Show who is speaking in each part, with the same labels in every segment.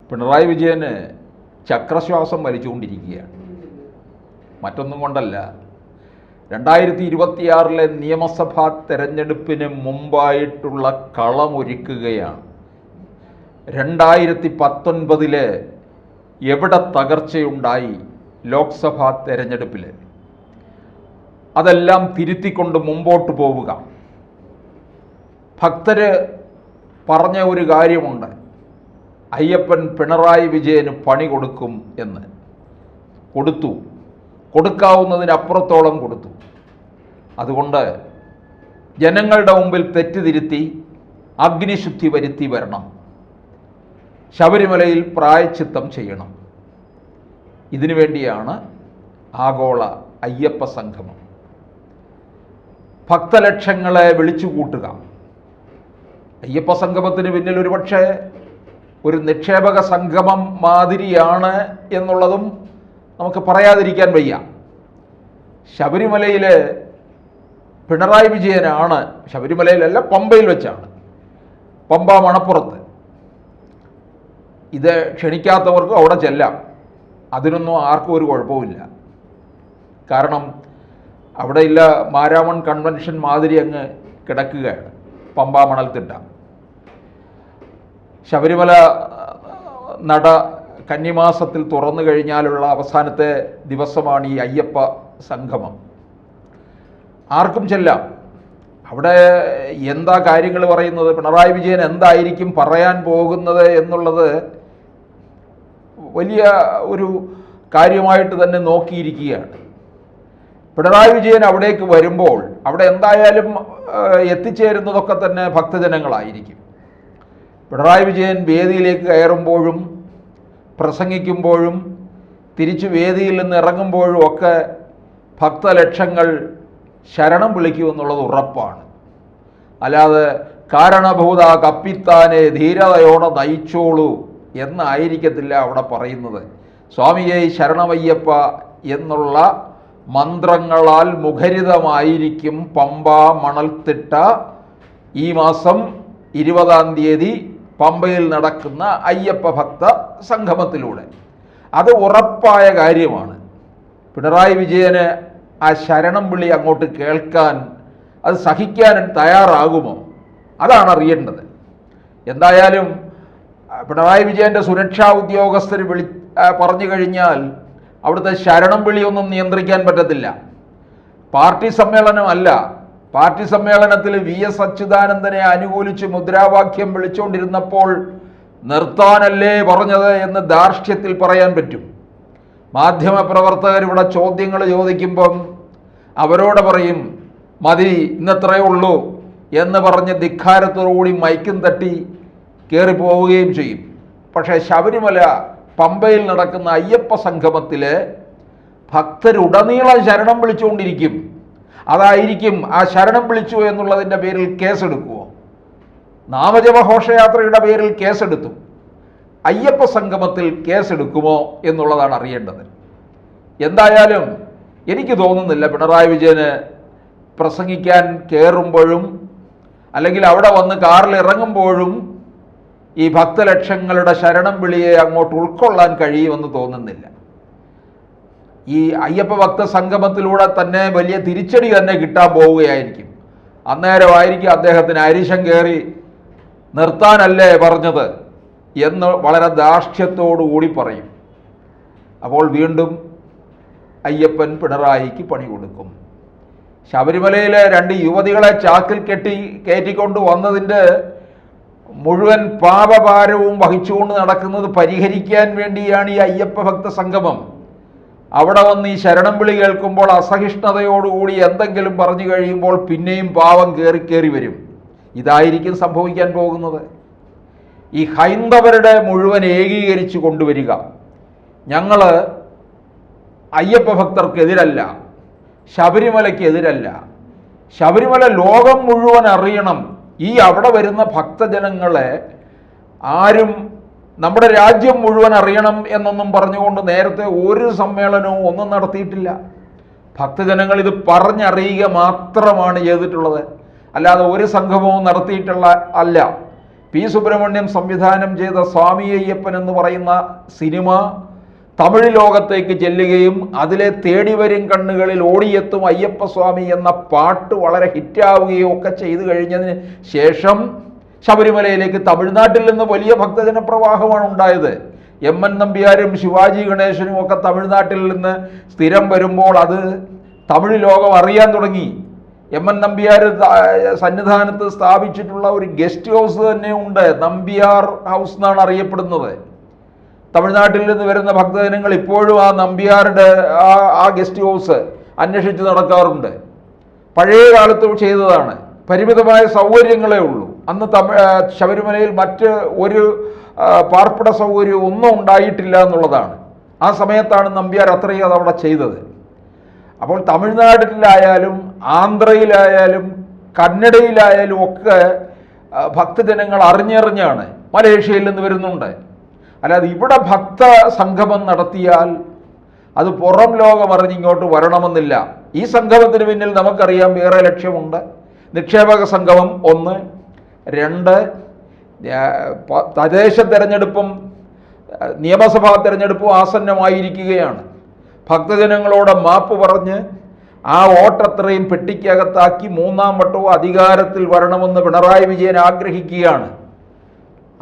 Speaker 1: പിണറായി വിജയന് ചക്രശ്വാസം വലിച്ചുകൊണ്ടിരിക്കുകയാണ്. മറ്റൊന്നും കൊണ്ടല്ല, 2026 നിയമസഭാ തെരഞ്ഞെടുപ്പിന് മുമ്പായിട്ടുള്ള കളമൊരുക്കുകയാണ്. 2019 എവിടെ തകർച്ചയുണ്ടായി ലോക്സഭാ തെരഞ്ഞെടുപ്പിൽ, അതെല്ലാം തിരുത്തിക്കൊണ്ട് മുമ്പോട്ട് പോവുക. ഭക്തർ പറഞ്ഞ ഒരു കാര്യമുണ്ട്, അയ്യപ്പൻ പിണറായി വിജയന് പണി കൊടുക്കും എന്ന്. കൊടുത്തു, കൊടുക്കാവുന്നതിനപ്പുറത്തോളം കൊടുത്തു. അതുകൊണ്ട് ജനങ്ങളുടെ മുമ്പിൽ തെറ്റുതിരുത്തി അഗ്നിശുദ്ധി വരുത്തി വരണം. ശബരിമലയിൽ പ്രായശ്ചിത്തം ചെയ്യണം. ഇതിനു വേണ്ടിയാണ് ആഗോള അയ്യപ്പ സംഗമം. ഭക്തലക്ഷങ്ങളെ വിളിച്ചുകൂട്ടുക. അയ്യപ്പ സംഗമത്തിന് പിന്നിൽ ഒരുപക്ഷെ ഒരു നിക്ഷേപക സംഗമം മാതിരിയാണ് എന്നുള്ളതും നമുക്ക് പറയാതിരിക്കാൻ വയ്യ. ശബരിമലയിൽ പിണറായി വിജയനാണ്, ശബരിമലയിലല്ല പമ്പയിൽ വെച്ചാണ്, പമ്പ മണപ്പുറത്ത്. ഇത് ക്ഷണിക്കാത്തവർക്ക് അവിടെ ചെല്ലാം, അതിനൊന്നും ആർക്കും ഒരു കുഴപ്പമില്ല. കാരണം അവിടെ ഇല്ല, മാരാമൺ കൺവെൻഷൻ മാതിരി അങ്ങ് കിടക്കുകയാണ് പമ്പ മണൽത്തിട്ട. ശബരിമല നട കന്നിമാസത്തിൽ തുറന്നു കഴിഞ്ഞാലുള്ള അവസാനത്തെ ദിവസമാണ് ഈ അയ്യപ്പ സംഗമം. ആർക്കും ചെല്ലാം. അവിടെ എന്താ കാര്യങ്ങൾ പറയുന്നത്, പിണറായി വിജയൻ എന്തായിരിക്കും പറയാൻ പോകുന്നത് എന്നുള്ളത് വലിയ ഒരു കാര്യമായിട്ട് തന്നെ നോക്കിയിരിക്കുകയാണ്. പിണറായി വിജയൻ അവിടേക്ക് വരുമ്പോൾ അവിടെ എന്തായാലും എത്തിച്ചേരുന്നതൊക്കെ തന്നെ ഭക്തജനങ്ങളായിരിക്കും. പിണറായി വിജയൻ വേദിയിലേക്ക് കയറുമ്പോഴും പ്രസംഗിക്കുമ്പോഴും തിരിച്ചു വേദിയിൽ നിന്ന് ഇറങ്ങുമ്പോഴും ഒക്കെ ഭക്തലക്ഷങ്ങൾ ശരണം വിളിക്കുമെന്നുള്ളത് ഉറപ്പാണ്. അല്ലാതെ കാരണഭൂത കപ്പിത്താനെ ധീരതയോടെ നയിച്ചോളൂ എന്നായിരിക്കത്തില്ല അവിടെ പറയുന്നത്. സ്വാമിയെ ശരണമയ്യപ്പ എന്നുള്ള മന്ത്രങ്ങളാൽ മുഖരിതമായിരിക്കും പമ്പ മണൽത്തിട്ട ഈ മാസം 20-ാം തീയതി പമ്പയിൽ നടക്കുന്ന അയ്യപ്പ ഭക്ത സംഗമത്തിലൂടെ. അത് ഉറപ്പായ കാര്യമാണ്. പിണറായി വിജയന് ആ ശരണം വിളി അങ്ങോട്ട് കേൾക്കാൻ, അത് സഹിക്കാൻ തയ്യാറാകുമോ, അതാണ് അറിയേണ്ടത്. എന്തായാലും പിണറായി വിജയൻ്റെ സുരക്ഷാ ഉദ്യോഗസ്ഥർ പറഞ്ഞു കഴിഞ്ഞാൽ അവിടുത്തെ ശരണം വിളിയൊന്നും നിയന്ത്രിക്കാൻ പറ്റത്തില്ല. പാർട്ടി സമ്മേളനമല്ല, പാർട്ടി സമ്മേളനത്തിൽ VS അച്യുതാനന്ദനെ അനുകൂലിച്ച് മുദ്രാവാക്യം വിളിച്ചുകൊണ്ടിരുന്നപ്പോൾ നിർത്താനല്ലേ പറഞ്ഞത് എന്ന് ധാർഷ്ട്യത്തിൽ പറയാൻ പറ്റും. മാധ്യമപ്രവർത്തകർ ഇവിടെ ചോദ്യങ്ങൾ ചോദിക്കുമ്പം അവരോട് പറയും മതി, ഇന്നത്രയേ ഉള്ളൂ എന്ന് പറഞ്ഞ് ധിക്കാരത്തോടുകൂടി മൈക്കും തട്ടി കയറിപ്പോവുകയും ചെയ്യും. പക്ഷേ ശബരിമല പമ്പയിൽ നടക്കുന്ന അയ്യപ്പ സംഗമത്തിൽ ഭക്തരുടനീളം ശരണം വിളിച്ചുകൊണ്ടിരിക്കും. അതായിരിക്കും ആ ശരണം വിളിച്ചു എന്നുള്ളതിൻ്റെ പേരിൽ കേസെടുക്കുമോ? നാമജപഘോഷയാത്രയുടെ പേരിൽ കേസെടുത്തു, അയ്യപ്പ സംഗമത്തിൽ കേസെടുക്കുമോ എന്നുള്ളതാണ് അറിയേണ്ടത്. എന്തായാലും എനിക്ക് തോന്നുന്നില്ല പിണറായി വിജയന് പ്രസംഗിക്കാൻ കയറുമ്പോഴും അല്ലെങ്കിൽ അവിടെ വന്ന് കാറിൽ ഇറങ്ങുമ്പോഴും ഈ ഭക്തലക്ഷങ്ങളുടെ ശരണം വിളിയെ അങ്ങോട്ട് ഉൾക്കൊള്ളാൻ കഴിയുമെന്ന് തോന്നുന്നില്ല. ഈ അയ്യപ്പ ഭക്ത സംഗമത്തിലൂടെ തന്നെ വലിയ തിരിച്ചടി തന്നെ കിട്ടാൻ പോവുകയായിരിക്കും. അന്നേരമായിരിക്കും അദ്ദേഹത്തിന് അരിശം കയറി നിർത്താനല്ലേ പറഞ്ഞത് എന്ന് വളരെ ധാർഷ്ട്യത്തോടുകൂടി പറയും. അപ്പോൾ വീണ്ടും അയ്യപ്പൻ പിണറായിക്ക് പണി കൊടുക്കും. ശബരിമലയിലെ 2 യുവതികളെ ചാക്കിൽ കയറ്റിക്കൊണ്ട് വന്നതിൻ്റെ മുഴുവൻ പാപഭാരവും വഹിച്ചുകൊണ്ട് നടക്കുന്നത് പരിഹരിക്കാൻ വേണ്ടിയാണ് ഈ അയ്യപ്പ ഭക്ത സംഗമം. അവിടെ വന്ന് ഈ ശരണം വിളി കേൾക്കുമ്പോൾ അസഹിഷ്ണുതയോടുകൂടി എന്തെങ്കിലും പറഞ്ഞു കഴിയുമ്പോൾ പിന്നെയും പാവം കയറി വരും. ഇതായിരിക്കും സംഭവിക്കാൻ പോകുന്നത്. ഈ ഹൈന്ദവരുടെ മുഴുവൻ ഏകീകരിച്ച് കൊണ്ടുവരിക. ഞങ്ങൾ അയ്യപ്പ ഭക്തർക്കെതിരല്ല, ശബരിമലയ്ക്കെതിരല്ല. ശബരിമല ലോകം മുഴുവൻ അറിയണം. ഈ അവിടെ വരുന്ന ഭക്തജനങ്ങളെ ആരും നമ്മുടെ രാജ്യം മുഴുവൻ അറിയണം എന്നൊന്നും പറഞ്ഞുകൊണ്ട് നേരത്തെ ഒരു സമ്മേളനവും ഒന്നും നടത്തിയിട്ടില്ല. ഭക്തജനങ്ങൾ ഇത് പറഞ്ഞറിയുക മാത്രമാണ് ചെയ്തിട്ടുള്ളത്, അല്ലാതെ ഒരു സംഗമവും നടത്തിയിട്ടുള്ള അല്ല. പി സുബ്രഹ്മണ്യം സംവിധാനം ചെയ്ത സ്വാമി അയ്യപ്പൻ എന്ന് പറയുന്ന സിനിമ തമിഴ് ലോകത്തേക്ക് ചെല്ലുകയും അതിലെ തേടി വരും കണ്ണുകളിൽ ഓടിയെത്തും അയ്യപ്പസ്വാമി എന്ന പാട്ട് വളരെ ഹിറ്റാവുകയും ഒക്കെ ചെയ്തു കഴിഞ്ഞതിന് ശേഷം ശബരിമലയിലേക്ക് തമിഴ്നാട്ടിൽ നിന്ന് വലിയ ഭക്തജന പ്രവാഹമാണ് ഉണ്ടായത്. എം.എൻ. നമ്പ്യാരും ശിവാജി ഗണേശനും ഒക്കെ തമിഴ്നാട്ടിൽ നിന്ന് സ്ഥിരം വരുമ്പോൾ അത് തമിഴ് ലോകം അറിയാൻ തുടങ്ങി. എം.എൻ. നമ്പ്യാർ സന്നിധാനത്ത് സ്ഥാപിച്ചിട്ടുള്ള ഒരു ഗസ്റ്റ് ഹൗസ് തന്നെ ഉണ്ട്, നമ്പ്യാർ ഹൗസ് എന്നാണ് അറിയപ്പെടുന്നത്. തമിഴ്നാട്ടിൽ നിന്ന് വരുന്ന ഭക്തജനങ്ങൾ ഇപ്പോഴും ആ നമ്പ്യാരുടെ ആ ഗസ്റ്റ് ഹൗസ് അന്വേഷിച്ച് നടക്കാറുണ്ട്. പഴയ കാലത്ത് ചെയ്തതാണ്. പരിമിതമായ സൗകര്യങ്ങളേ ഉള്ളൂ. അന്ന് ശബരിമലയിൽ മറ്റ് ഒരു പാർപ്പിട സൗകര്യവും ഒന്നും ഉണ്ടായിട്ടില്ല എന്നുള്ളതാണ്. ആ സമയത്താണ് നമ്പ്യാർ അത്രയും അതവിടെ ചെയ്തത്. അപ്പോൾ തമിഴ്നാട്ടിലായാലും ആന്ധ്രയിലായാലും കന്നഡയിലായാലും ഒക്കെ ഭക്തജനങ്ങൾ അറിഞ്ഞറിഞ്ഞാണ്. മലേഷ്യയിൽ നിന്ന് വരുന്നുണ്ട്. അല്ലാതെ ഇവിടെ ഭക്ത സംഗമം നടത്തിയാൽ അത് പുറം ലോകം അറിഞ്ഞിങ്ങോട്ട് വരണമെന്നില്ല. ഈ സംഗമത്തിന് പിന്നിൽ നമുക്കറിയാം വേറെ ലക്ഷ്യമുണ്ട്. നിക്ഷേപക സംഗമം 1, 2 തദ്ദേശ തെരഞ്ഞെടുപ്പും നിയമസഭാ തെരഞ്ഞെടുപ്പും ആസന്നമായിരിക്കുകയാണ്. ഭക്തജനങ്ങളോട് മാപ്പ് പറഞ്ഞ് ആ വോട്ടത്രയും പെട്ടിക്കകത്താക്കി 3ാം വട്ടവും അധികാരത്തിൽ വരണമെന്ന് പിണറായി വിജയൻ ആഗ്രഹിക്കുകയാണ്.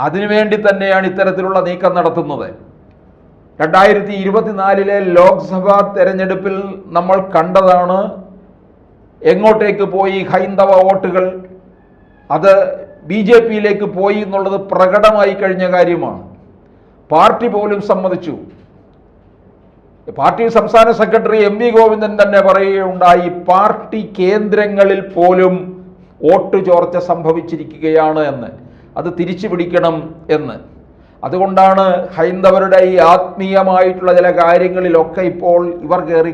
Speaker 1: അതിനുവേണ്ടി തന്നെയാണ് ഇത്തരത്തിലുള്ള നീക്കം നടത്തുന്നത്. 2024 ലോക്സഭാ തെരഞ്ഞെടുപ്പിൽ നമ്മൾ കണ്ടതാണ് എങ്ങോട്ടേക്ക് പോയി ഹൈന്ദവ വോട്ടുകൾ. അത് BJPയിലേക്ക് പോയി എന്നുള്ളത് പ്രകടമായി കഴിഞ്ഞ കാര്യമാണ്. പാർട്ടി പോലും സമ്മതിച്ചു. പാർട്ടി സംസ്ഥാന സെക്രട്ടറി MV ഗോവിന്ദൻ തന്നെ പറയുകയുണ്ടായി, പാർട്ടി കേന്ദ്രങ്ങളിൽ പോലും വോട്ട് ചോർച്ച സംഭവിച്ചിരിക്കുകയാണ് എന്ന്. അത് തിരിച്ചു പിടിക്കണം എന്ന്. അതുകൊണ്ടാണ് ഹൈന്ദവരുടെ ഈ ആത്മീയമായിട്ടുള്ള ചില കാര്യങ്ങളിലൊക്കെ ഇപ്പോൾ ഇവർ കയറി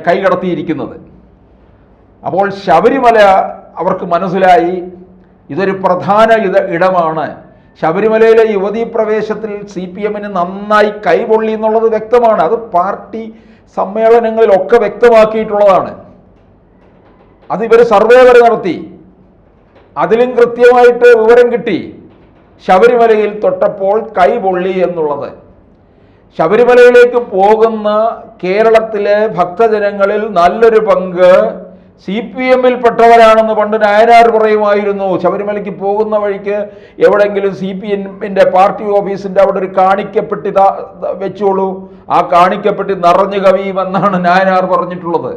Speaker 1: കൈകടത്തിയിരിക്കുന്നത്. അപ്പോൾ ശബരിമല അവർക്ക് മനസ്സിലായി ഇതൊരു പ്രധാന ഇടമാണ്. ശബരിമലയിലെ യുവതീ പ്രവേശത്തിൽ CPMന് നന്നായി കൈപൊള്ളി എന്നുള്ളത് വ്യക്തമാണ്. അത് പാർട്ടി സമ്മേളനങ്ങളിലൊക്കെ വ്യക്തമാക്കിയിട്ടുള്ളതാണ്. അത് ഇവർ സർവേ വരെ നടത്തി. അതിലും കൃത്യമായിട്ട് വിവരം കിട്ടി. ശബരിമലയിൽ തൊട്ടപ്പോൾ കൈപൊള്ളി എന്നുള്ളത്. ശബരിമലയിലേക്ക് പോകുന്ന കേരളത്തിലെ ഭക്തജനങ്ങളിൽ നല്ലൊരു പങ്ക് CPMൽ പെട്ടവരാണെന്ന് പണ്ട് നായനാർ പറയുമായിരുന്നു. ശബരിമലയ്ക്ക് പോകുന്ന വഴിക്ക് എവിടെയെങ്കിലും CPMന്റെ പാർട്ടി ഓഫീസിൻ്റെ അവിടെ ഒരു കാണിക്കപ്പെട്ടി വെച്ചോളൂ, ആ കാണിക്കപ്പെട്ടി നിറഞ്ഞു കവിയുമെന്നാണ് നായനാർ പറഞ്ഞിട്ടുള്ളത്.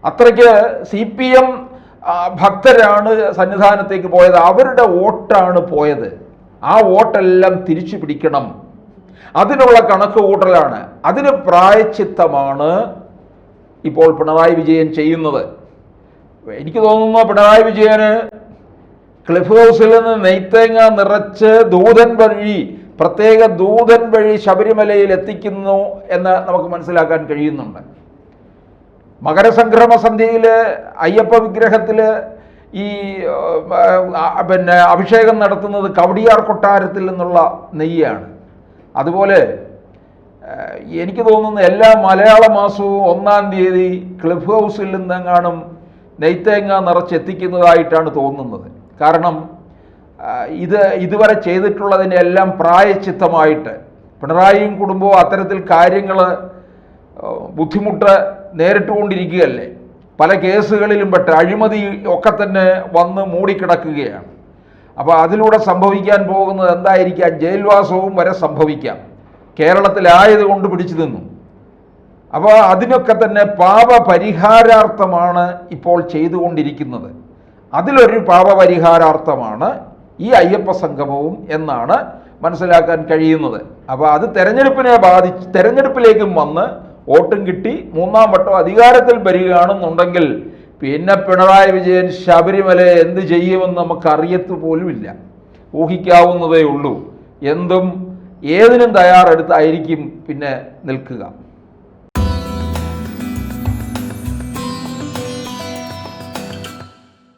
Speaker 1: അത്രയ്ക്ക് CPM ഭക്തരാണ് സന്നിധാനത്തേക്ക് പോയത്. അവരുടെ വോട്ടാണ് പോയത്. ആ വോട്ടെല്ലാം തിരിച്ചു പിടിക്കണം. അതിനുള്ള കണക്ക് കൂട്ടലാണ്. അതിന് പ്രായശ്ചിത്തമാണ് ഇപ്പോൾ പിണറായി വിജയൻ ചെയ്യുന്നത്. എനിക്ക് തോന്നുന്നു പിണറായി വിജയന് ക്ലിഫ് ഹൗസിൽ നിന്ന് നെയ്ത്തേങ്ങ നിറച്ച് ദൂതൻ വഴി, പ്രത്യേക ദൂതൻ വഴി ശബരിമലയിൽ എത്തിക്കുന്നു എന്ന് നമുക്ക് മനസ്സിലാക്കാൻ കഴിയുന്നുണ്ട്. മകരസംക്രമ സന്ധ്യയിൽ അയ്യപ്പ വിഗ്രഹത്തിൽ ഈ അഭിഷേകം നടത്തുന്നത് കവടിയാർ കൊട്ടാരത്തിൽ നിന്നുള്ള നെയ്യാണ്. അതുപോലെ എനിക്ക് തോന്നുന്നു എല്ലാ മലയാള മാസവും 1-ാം തീയതി ക്ലിഫ് ഹൗസിൽ നിന്നെങ്ങാനും നെയ്ത്തേങ്ങ നിറച്ചെത്തിക്കുന്നതായിട്ടാണ് തോന്നുന്നത്. കാരണം ഇതുവരെ ചെയ്തിട്ടുള്ളതിനെല്ലാം പ്രായശ്ചിത്തമായിട്ട് പിണറായിയും കുടുംബവും അത്തരത്തിൽ കാര്യങ്ങൾ ബുദ്ധിമുട്ട് നേരിട്ടുകൊണ്ടിരിക്കുകയല്ലേ. പല കേസുകളിലും പെട്ട് അഴിമതി ഒക്കെ തന്നെ വന്ന് മൂടിക്കിടക്കുകയാണ്. അപ്പോൾ അതിലൂടെ സംഭവിക്കാൻ പോകുന്നത് എന്തായിരിക്കാം? ജയിൽവാസവും വരെ സംഭവിക്കാം. കേരളത്തിലായതുകൊണ്ട് പിടിച്ചു നിന്നു. അപ്പോൾ അതിനൊക്കെ തന്നെ പാപപരിഹാരാർത്ഥമാണ് ഇപ്പോൾ ചെയ്തുകൊണ്ടിരിക്കുന്നത്. അതിലൊരു പാപപരിഹാരാർത്ഥമാണ് ഈ അയ്യപ്പ സംഗമവും എന്നാണ് മനസ്സിലാക്കാൻ കഴിയുന്നത്. അപ്പോൾ അത് തെരഞ്ഞെടുപ്പിലേക്കും വന്ന് വോട്ടും കിട്ടി 3-ാം വട്ടം അധികാരത്തിൽ വരികയാണെന്നുണ്ടെങ്കിൽ പിന്നെ പിണറായി വിജയൻ ശബരിമല എന്ത് ചെയ്യുമെന്ന് നമുക്കറിയത്തു പോലുമില്ല. ഊഹിക്കാവുന്നതേ ഉള്ളൂ. എന്തും ഏതിനും തയ്യാറെടുത്തായിരിക്കും പിന്നെ നിൽക്കുക.